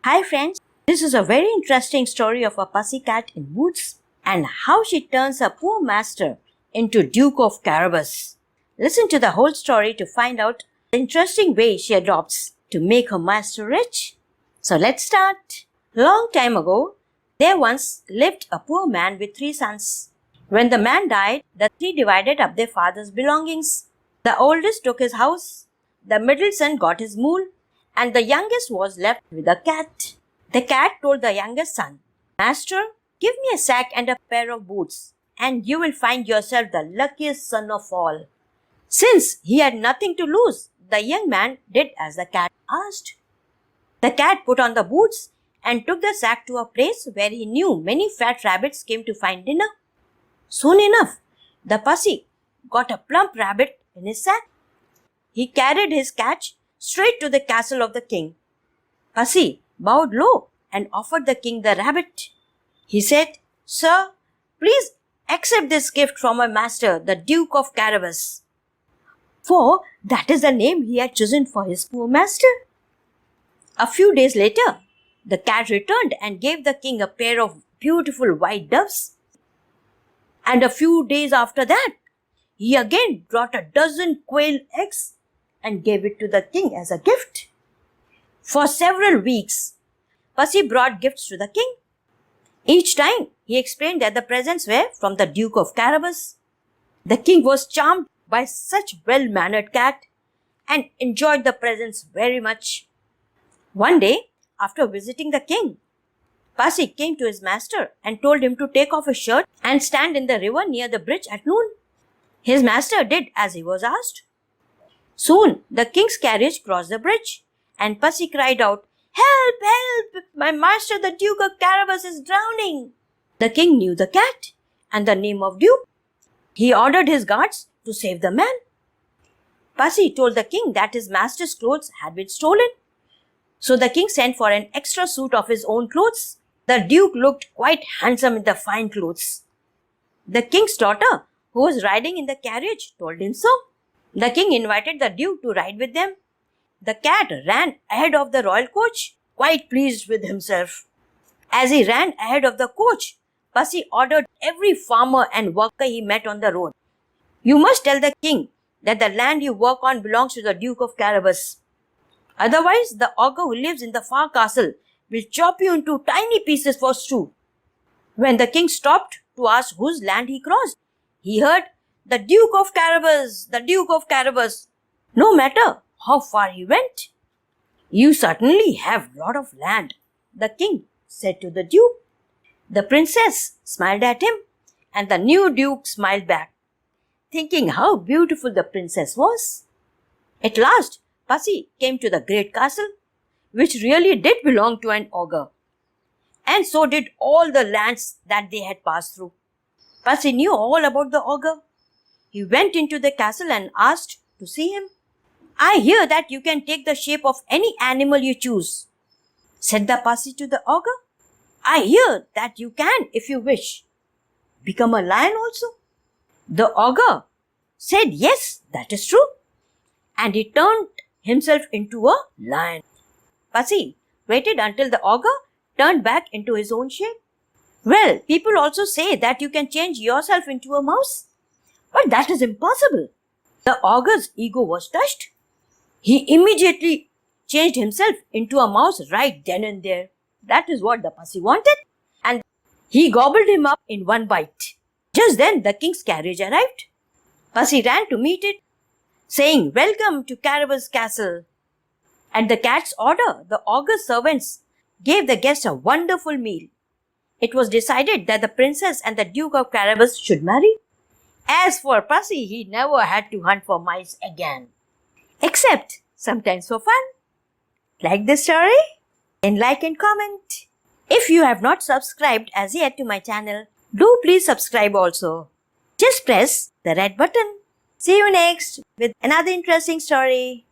Hi friends, this is a very interesting story of a pussycat in woods and how she turns her poor master into Duke of Carabas. Listen to the whole story to find out the interesting way she adopts to make her master rich. So let's start. Long time ago, there once lived a poor man with 3 sons. When the man died, the 3 divided up their father's belongings. The oldest took his house, the middle son got his mule, and the youngest was left with a cat. The cat told the youngest son, "Master, give me a sack and a pair of boots, and you will find yourself the luckiest son of all." Since he had nothing to lose, the young man did as the cat asked. The cat put on the boots and took the sack to a place where he knew many fat rabbits came to find dinner. Soon enough, the pussy got a plump rabbit in his sack. He carried his catch straight to the castle of the king. Pussy bowed low and offered the king the rabbit. He said, "Sir, please accept this gift from my master, the Duke of Carabas," for that is the name he had chosen for his poor master. A few days later, the cat returned and gave the king a pair of beautiful white doves. And a few days after that, he again brought a dozen quail eggs and gave it to the king as a gift. For several weeks, Pussy brought gifts to the king. Each time, he explained that the presents were from the Duke of Carabas. The king was charmed by such well-mannered cat and enjoyed the presents very much. One day, after visiting the king, Pussy came to his master and told him to take off his shirt and stand in the river near the bridge at noon. His master did as he was asked. Soon, the king's carriage crossed the bridge, and Pussy cried out, "Help! Help! My master, the Duke of Carabas, is drowning!" The king knew the cat and the name of Duke. He ordered his guards to save the man. Pussy told the king that his master's clothes had been stolen. So the king sent for an extra suit of his own clothes. The Duke looked quite handsome in the fine clothes. The king's daughter, who was riding in the carriage, told him so. The king invited the Duke to ride with them. The cat ran ahead of the royal coach, quite pleased with himself. As he ran ahead of the coach, Pussy ordered every farmer and worker he met on the road, "You must tell the king that the land you work on belongs to the Duke of Carabas. Otherwise, the ogre who lives in the far castle will chop you into tiny pieces for stew." When the king stopped to ask whose land he crossed, he heard, "The Duke of Carabas, the Duke of Carabas," no matter how far he went. "You certainly have a lot of land," the king said to the Duke. The princess smiled at him, and the new Duke smiled back, thinking how beautiful the princess was. At last, Pussy came to the great castle, which really did belong to an ogre, and so did all the lands that they had passed through. Pussy knew all about the ogre. He went into the castle and asked to see him. "I hear that you can take the shape of any animal you choose," said the Pussy to the ogre. "I hear that you can, if you wish, become a lion also." The ogre said, "Yes, that is true," and he turned himself into a lion. Pussy waited until the ogre turned back into his own shape. "Well, people also say that you can change yourself into a mouse, but that is impossible." The ogre's ego was touched. He immediately changed himself into a mouse right then and there. That is what the Pussy wanted, and he gobbled him up in one bite. Just then, the king's carriage arrived. Pussy ran to meet it, saying, "Welcome to Carabas Castle." At the cat's order, the ogre's servants gave the guest a wonderful meal. It was decided that the princess and the Duke of Carabas should marry. As for Pussy, he never had to hunt for mice again, except sometimes for fun. Like this story? Then like and comment. If you have not subscribed as yet to my channel, do please subscribe also. Just press the red button. See you next with another interesting story.